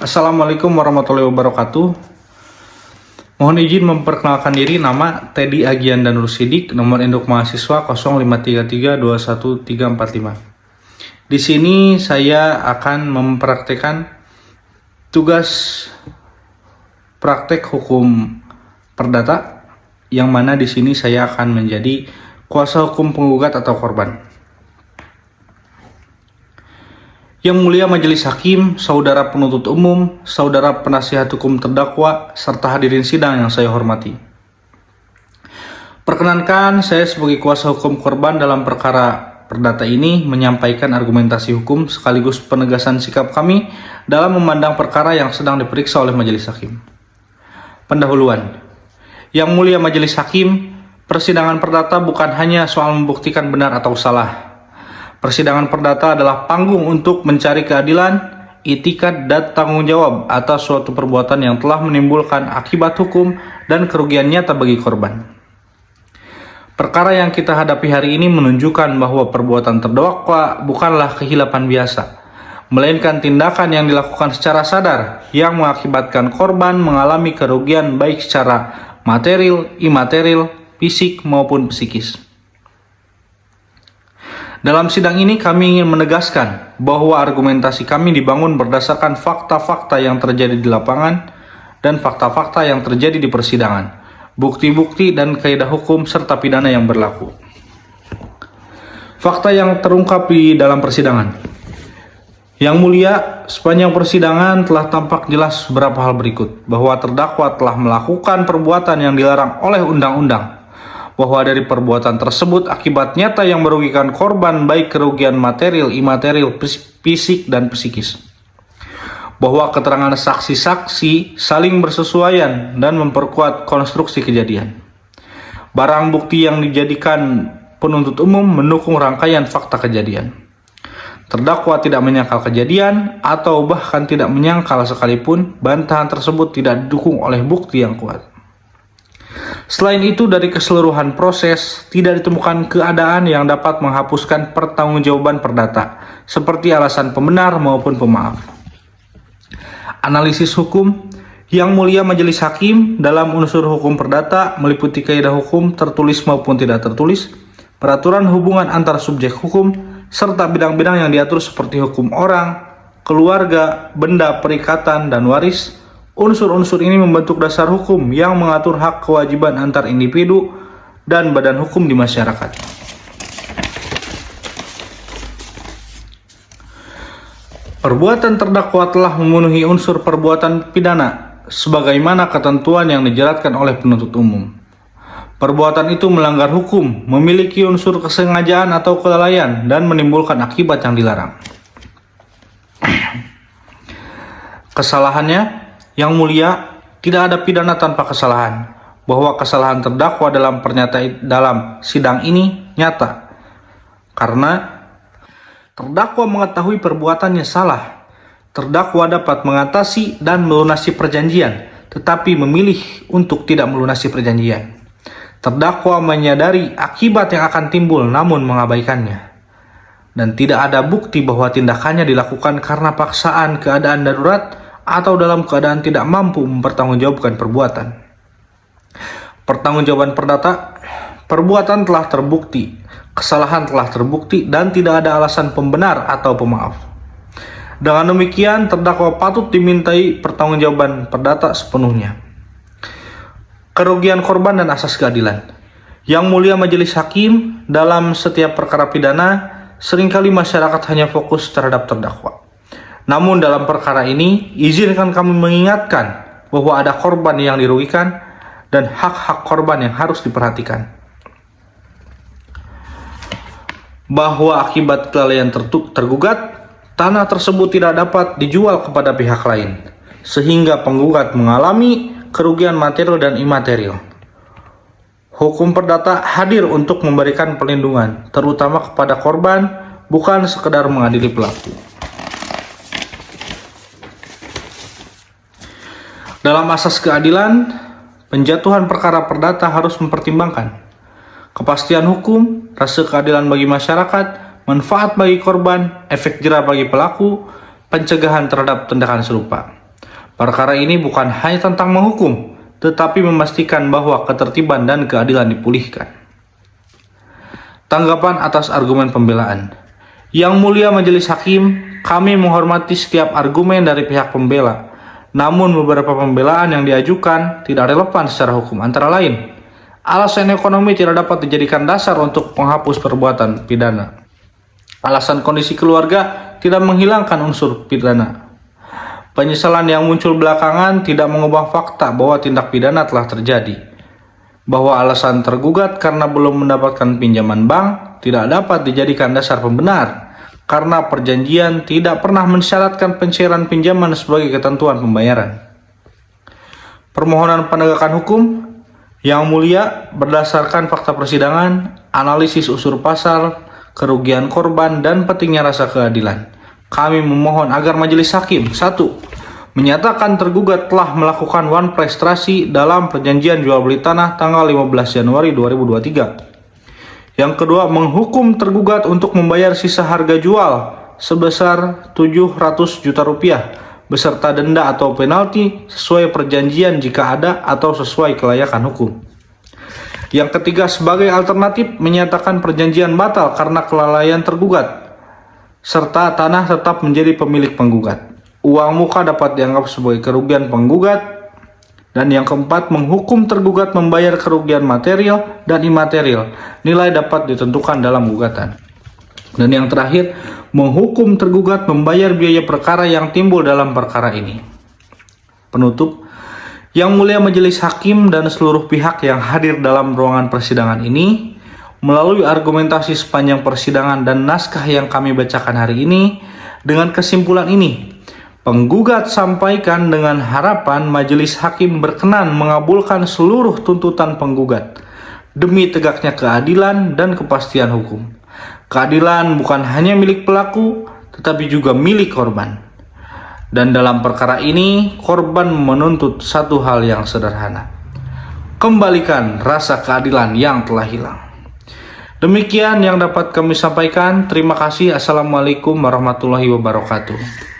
Assalamualaikum warahmatullahi wabarakatuh. Mohon izin memperkenalkan diri, nama Teddy Agian dan Rusidik, nomor induk mahasiswa 0533213345. Di sini saya akan mempraktekkan tugas praktek hukum perdata, yang mana di sini saya akan menjadi kuasa hukum penggugat atau korban. Yang Mulia Majelis Hakim, Saudara Penuntut Umum, Saudara Penasihat Hukum Terdakwa, serta hadirin sidang yang saya hormati. Perkenankan, saya sebagai kuasa hukum korban dalam perkara perdata ini menyampaikan argumentasi hukum sekaligus penegasan sikap kami dalam memandang perkara yang sedang diperiksa oleh Majelis Hakim. Pendahuluan. Yang Mulia Majelis Hakim, persidangan perdata bukan hanya soal membuktikan benar atau salah. Persidangan perdata adalah panggung untuk mencari keadilan, itikat, dan tanggung jawab atas suatu perbuatan yang telah menimbulkan akibat hukum dan kerugian nyata bagi korban. Perkara yang kita hadapi hari ini menunjukkan bahwa perbuatan terdakwa bukanlah kehilapan biasa, melainkan tindakan yang dilakukan secara sadar yang mengakibatkan korban mengalami kerugian baik secara material, imaterial, fisik maupun psikis. Dalam sidang ini kami ingin menegaskan bahwa argumentasi kami dibangun berdasarkan fakta-fakta yang terjadi di lapangan dan fakta-fakta yang terjadi di persidangan, bukti-bukti dan kaidah hukum serta pidana yang berlaku. Fakta yang terungkap di dalam persidangan. Yang Mulia, sepanjang persidangan telah tampak jelas beberapa hal berikut, bahwa terdakwa telah melakukan perbuatan yang dilarang oleh undang-undang, bahwa dari perbuatan tersebut akibat nyata yang merugikan korban baik kerugian material, imaterial, fisik, dan psikis. Bahwa keterangan saksi-saksi saling bersesuaian dan memperkuat konstruksi kejadian. Barang bukti yang dijadikan penuntut umum mendukung rangkaian fakta kejadian. Terdakwa tidak menyangkal kejadian atau bahkan tidak menyangkal sekalipun bantahan tersebut tidak didukung oleh bukti yang kuat. Selain itu, dari keseluruhan proses tidak ditemukan keadaan yang dapat menghapuskan pertanggungjawaban perdata, seperti alasan pembenar maupun pemaaf. Analisis hukum. Yang Mulia Majelis Hakim, dalam unsur hukum perdata meliputi kaidah hukum tertulis maupun tidak tertulis, peraturan hubungan antar subjek hukum, serta bidang-bidang yang diatur seperti hukum orang, keluarga, benda, perikatan, dan waris. Unsur-unsur ini membentuk dasar hukum yang mengatur hak kewajiban antar individu dan badan hukum di masyarakat. Perbuatan terdakwa telah memenuhi unsur perbuatan pidana sebagaimana ketentuan yang dijeratkan oleh penuntut umum. Perbuatan itu melanggar hukum, memiliki unsur kesengajaan atau kelalaian, dan menimbulkan akibat yang dilarang. Kesalahannya, Yang Mulia, tidak ada pidana tanpa kesalahan, bahwa kesalahan terdakwa dalam pernyataan dalam sidang ini nyata, karena terdakwa mengetahui perbuatannya salah. Terdakwa dapat mengatasi dan melunasi perjanjian, tetapi memilih untuk tidak melunasi perjanjian. Terdakwa menyadari akibat yang akan timbul namun mengabaikannya. Dan tidak ada bukti bahwa tindakannya dilakukan karena paksaan, keadaan darurat, atau dalam keadaan tidak mampu mempertanggungjawabkan perbuatan. Pertanggungjawaban perdata. Perbuatan telah terbukti, kesalahan telah terbukti, dan tidak ada alasan pembenar atau pemaaf. Dengan demikian, terdakwa patut dimintai pertanggungjawaban perdata sepenuhnya. Kerugian korban dan asas keadilan. Yang Mulia Majelis Hakim, dalam setiap perkara pidana, seringkali masyarakat hanya fokus terhadap terdakwa. Namun dalam perkara ini, izinkan kami mengingatkan bahwa ada korban yang dirugikan dan hak-hak korban yang harus diperhatikan. Bahwa akibat kelalaian tergugat, tanah tersebut tidak dapat dijual kepada pihak lain, sehingga penggugat mengalami kerugian material dan imaterial. Hukum perdata hadir untuk memberikan perlindungan, terutama kepada korban, bukan sekedar mengadili pelaku. Dalam asas keadilan, penjatuhan perkara perdata harus mempertimbangkan kepastian hukum, rasa keadilan bagi masyarakat, manfaat bagi korban, efek jerah bagi pelaku, pencegahan terhadap tindakan serupa. Perkara ini bukan hanya tentang menghukum, tetapi memastikan bahwa ketertiban dan keadilan dipulihkan. Tanggapan atas argumen pembelaan. Yang Mulia Majelis Hakim, kami menghormati setiap argumen dari pihak pembela. Namun beberapa pembelaan yang diajukan tidak relevan secara hukum, antara lain alasan ekonomi tidak dapat dijadikan dasar untuk menghapus perbuatan pidana. Alasan kondisi keluarga tidak menghilangkan unsur pidana. Penyesalan yang muncul belakangan tidak mengubah fakta bahwa tindak pidana telah terjadi. Bahwa alasan tergugat karena belum mendapatkan pinjaman bank tidak dapat dijadikan dasar pembenar, karena perjanjian tidak pernah mensyaratkan pencairan pinjaman sebagai ketentuan pembayaran. Permohonan penegakan hukum. Yang Mulia, berdasarkan fakta persidangan, analisis unsur pasal, kerugian korban, dan pentingnya rasa keadilan, kami memohon agar Majelis Hakim 1. Menyatakan tergugat telah melakukan wanprestrasi dalam perjanjian jual beli tanah tanggal 15 Januari 2023. Yang kedua, menghukum tergugat untuk membayar sisa harga jual sebesar 700 juta rupiah beserta denda atau penalti sesuai perjanjian jika ada atau sesuai kelayakan hukum. Yang ketiga, sebagai alternatif menyatakan perjanjian batal karena kelalaian tergugat, serta tanah tetap menjadi pemilik penggugat. Uang muka dapat dianggap sebagai kerugian penggugat. Dan yang keempat, menghukum tergugat membayar kerugian material dan imaterial. Nilai dapat ditentukan dalam gugatan. Dan yang terakhir, menghukum tergugat membayar biaya perkara yang timbul dalam perkara ini. Penutup. Yang Mulia Majelis Hakim dan seluruh pihak yang hadir dalam ruangan persidangan ini, melalui argumentasi sepanjang persidangan dan naskah yang kami bacakan hari ini, dengan kesimpulan ini, penggugat sampaikan dengan harapan Majelis Hakim berkenan mengabulkan seluruh tuntutan penggugat demi tegaknya keadilan dan kepastian hukum. Keadilan bukan hanya milik pelaku, tetapi juga milik korban. Dan dalam perkara ini, korban menuntut satu hal yang sederhana: kembalikan rasa keadilan yang telah hilang. Demikian yang dapat kami sampaikan. Terima kasih. Assalamualaikum warahmatullahi wabarakatuh.